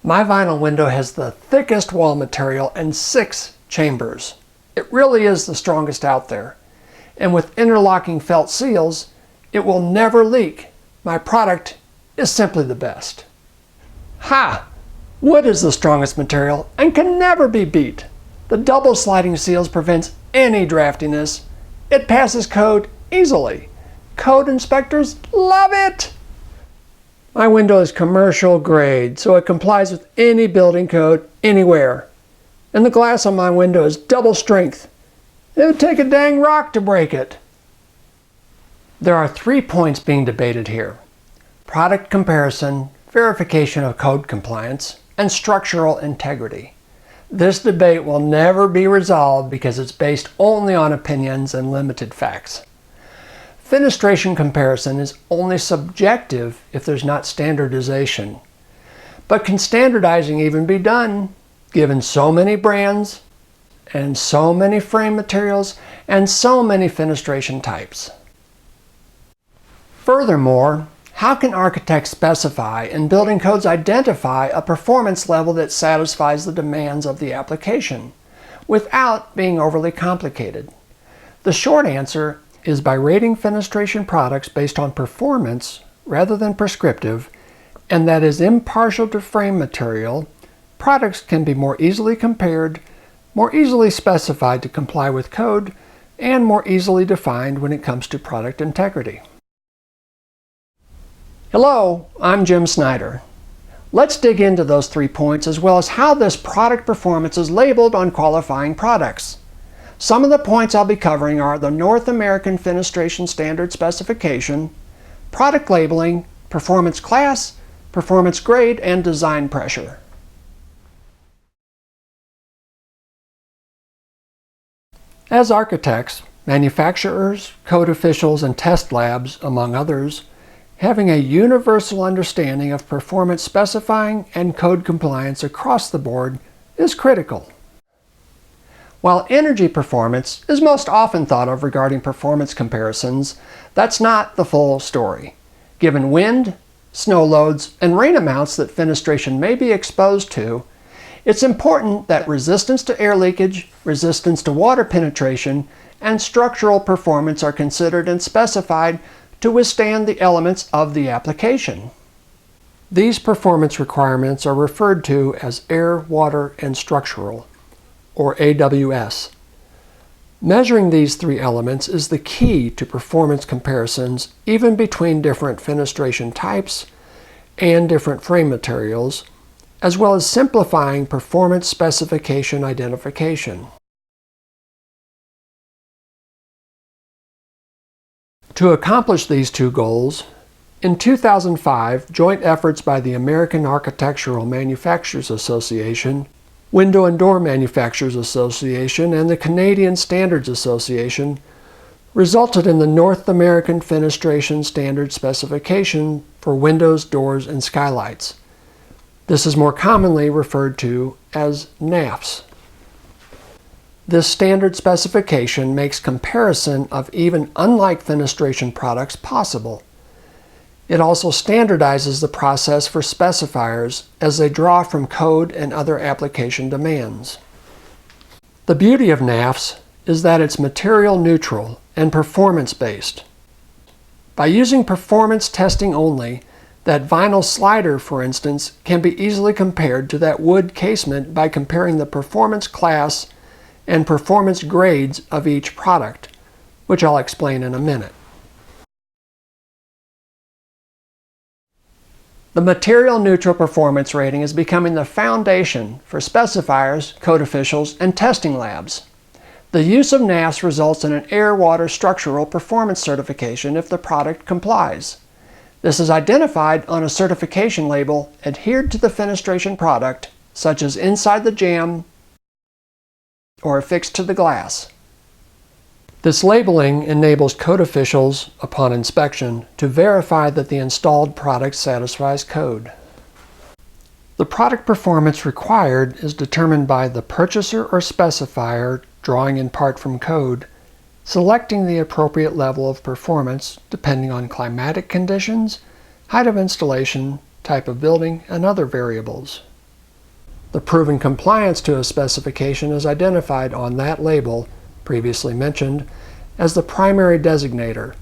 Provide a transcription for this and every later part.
My vinyl window has the thickest wall material and 6 chambers. It really is the strongest out there. And with interlocking felt seals, it will never leak. My product is simply the best. Ha! Wood is the strongest material and can never be beat. The double sliding seals prevents any draftiness. It passes code easily. Code inspectors love it! My window is commercial grade, so it complies with any building code anywhere. And the glass on my window is double strength. It would take a dang rock to break it. There are 3 points being debated here: product comparison, verification of code compliance, and structural integrity. This debate will never be resolved because it's based only on opinions and limited facts. Fenestration comparison is only subjective if there's not standardization. But can standardizing even be done, given so many brands, and so many frame materials, and so many fenestration types? Furthermore, how can architects specify and building codes identify a performance level that satisfies the demands of the application without being overly complicated? The short answer is by rating fenestration products based on performance rather than prescriptive, and that is impartial to frame material. Products can be more easily compared, more easily specified to comply with code, and more easily defined when it comes to product integrity. Hello, I'm Jim Snyder. Let's dig into those 3 points as well as how this product performance is labeled on qualifying products. Some of the points I'll be covering are the North American Fenestration Standard Specification, product labeling, performance class, performance grade, and design pressure. As architects, manufacturers, code officials, and test labs, among others, having a universal understanding of performance specifying and code compliance across the board is critical. While energy performance is most often thought of regarding performance comparisons, that's not the full story. Given wind, snow loads, and rain amounts that fenestration may be exposed to, it's important that resistance to air leakage, resistance to water penetration, and structural performance are considered and specified to withstand the elements of the application. These performance requirements are referred to as air, water, and structural, or AWS. Measuring these 3 elements is the key to performance comparisons even between different fenestration types and different frame materials, as well as simplifying performance specification identification. To accomplish these 2 goals, in 2005, joint efforts by the American Architectural Manufacturers Association, Window and Door Manufacturers Association, and the Canadian Standards Association resulted in the North American Fenestration Standard Specification for windows, doors, and skylights. This is more commonly referred to as NAFS. This standard specification makes comparison of even unlike fenestration products possible. It also standardizes the process for specifiers as they draw from code and other application demands. The beauty of NAFS is that it's material neutral and performance-based. By using performance testing only, that vinyl slider, for instance, can be easily compared to that wood casement by comparing the performance class and performance grades of each product, which I'll explain in a minute. The material neutral performance rating is becoming the foundation for specifiers, code officials, and testing labs. The use of NAFS results in an air-water structural performance certification if the product complies. This is identified on a certification label adhered to the fenestration product, such as inside the jamb or affixed to the glass. This labeling enables code officials, upon inspection, to verify that the installed product satisfies code. The product performance required is determined by the purchaser or specifier drawing in part from code, selecting the appropriate level of performance depending on climatic conditions, height of installation, type of building, and other variables. The proven compliance to a specification is identified on that label, previously mentioned, as the primary designator,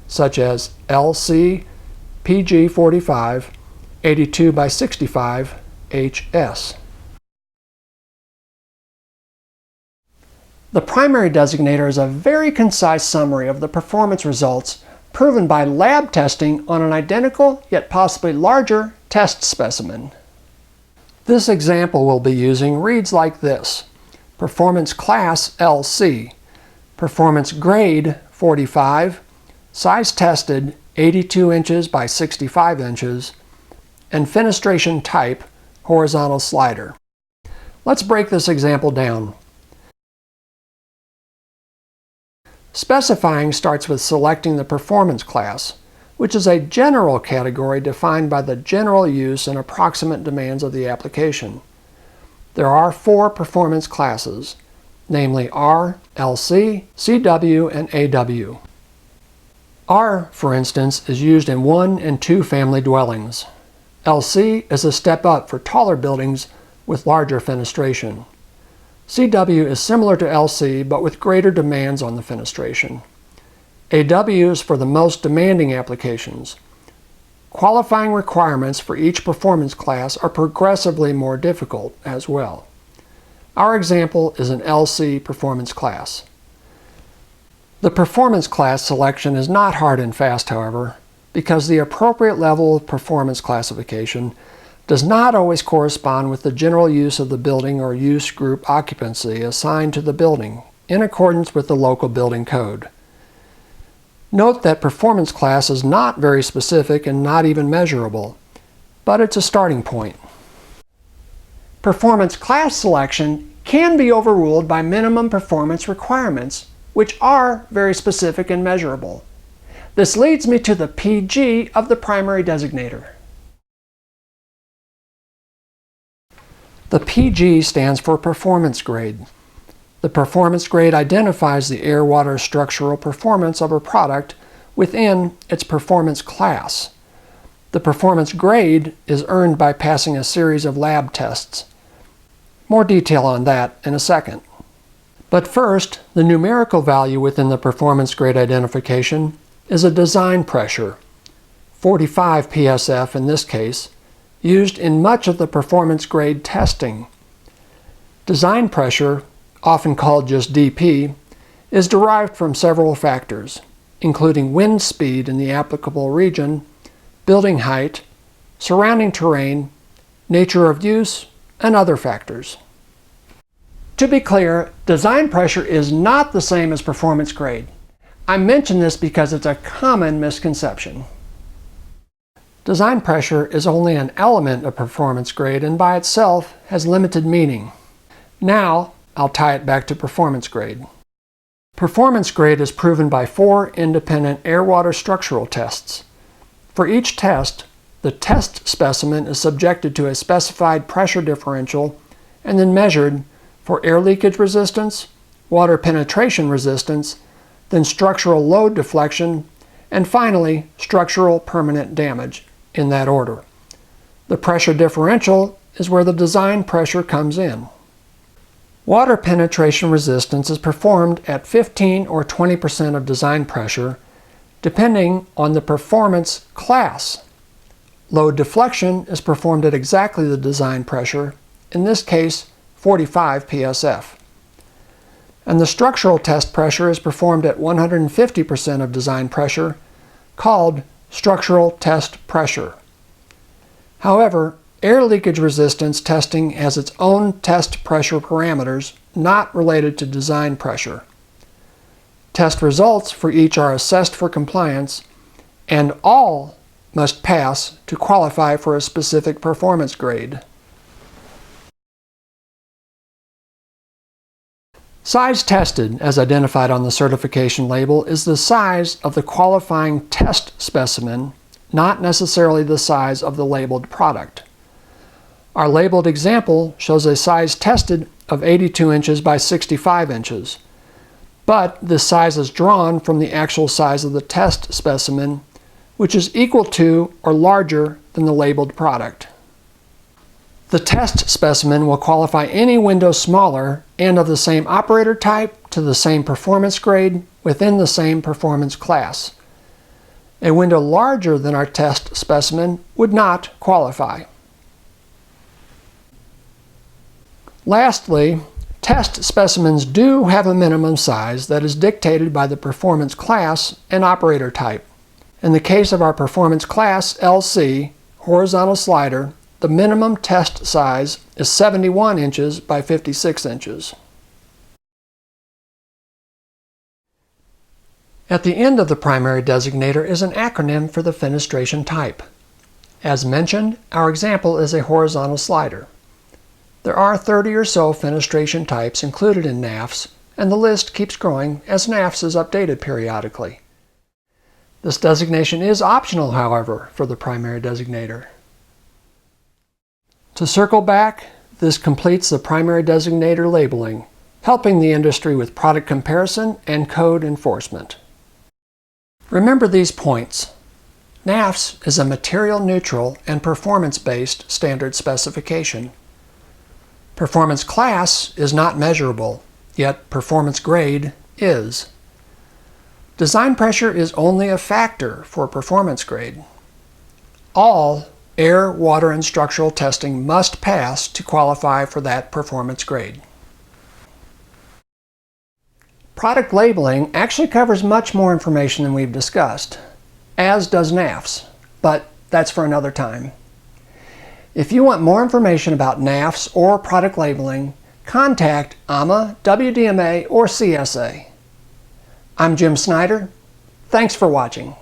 such as LC PG45 82 by 65 HS. The primary designator is a very concise summary of the performance results proven by lab testing on an identical yet possibly larger test specimen. This example we'll be using reads like this: Performance Class LC, Performance Grade 45, Size Tested 82 inches by 65 inches, and Fenestration Type Horizontal Slider. Let's break this example down. Specifying starts with selecting the performance class, which is a general category defined by the general use and approximate demands of the application. There are 4 performance classes, namely R, LC, CW, and AW. R, for instance, is used in 1 and 2 family dwellings. LC is a step up for taller buildings with larger fenestration. CW is similar to LC but with greater demands on the fenestration. AW is for the most demanding applications. Qualifying requirements for each performance class are progressively more difficult as well. Our example is an LC performance class. The performance class selection is not hard and fast, however, because the appropriate level of performance classification does not always correspond with the general use of the building or use group occupancy assigned to the building in accordance with the local building code. Note that performance class is not very specific and not even measurable, but it's a starting point. Performance class selection can be overruled by minimum performance requirements, which are very specific and measurable. This leads me to the PG of the primary designator. The PG stands for performance grade. The performance grade identifies the air-water structural performance of a product within its performance class. The performance grade is earned by passing a series of lab tests. More detail on that in a second. But first, the numerical value within the performance grade identification is a design pressure, 45 psf in this case, used in much of the performance grade testing. Design pressure, often called just DP, is derived from several factors, including wind speed in the applicable region, building height, surrounding terrain, nature of use, and other factors. To be clear, design pressure is not the same as performance grade. I mention this because it's a common misconception. Design pressure is only an element of performance grade and by itself has limited meaning. Now, I'll tie it back to performance grade. Performance grade is proven by 4 independent air-water structural tests. For each test, the test specimen is subjected to a specified pressure differential and then measured for air leakage resistance, water penetration resistance, then structural load deflection, and finally, structural permanent damage, in that order. The pressure differential is where the design pressure comes in. Water penetration resistance is performed at 15 or 20% of design pressure, depending on the performance class. Load deflection is performed at exactly the design pressure, in this case 45 psf. And the structural test pressure is performed at 150% of design pressure, called structural test pressure. However, air leakage resistance testing has its own test pressure parameters not related to design pressure. Test results for each are assessed for compliance, and all must pass to qualify for a specific performance grade. Size tested, as identified on the certification label, is the size of the qualifying test specimen, not necessarily the size of the labeled product. Our labeled example shows a size tested of 82 inches by 65 inches, but this size is drawn from the actual size of the test specimen, which is equal to or larger than the labeled product. The test specimen will qualify any window smaller and of the same operator type to the same performance grade within the same performance class. A window larger than our test specimen would not qualify. Lastly, test specimens do have a minimum size that is dictated by the performance class and operator type. In the case of our performance class LC horizontal slider, the minimum test size is 71 inches by 56 inches. At the end of the primary designator is an acronym for the fenestration type. As mentioned, our example is a horizontal slider. There are 30 or so fenestration types included in NAFS, and the list keeps growing as NAFS is updated periodically. This designation is optional, however, for the primary designator. To circle back, this completes the primary designator labeling, helping the industry with product comparison and code enforcement. Remember these points. NAFS is a material-neutral and performance-based standard specification. Performance class is not measurable, yet performance grade is. Design pressure is only a factor for performance grade. All air, water, and structural testing must pass to qualify for that performance grade. Product labeling actually covers much more information than we've discussed, as does NAFS, but that's for another time. If you want more information about NAFS or product labeling, contact AMA, WDMA, or CSA. I'm Jim Snyder. Thanks for watching.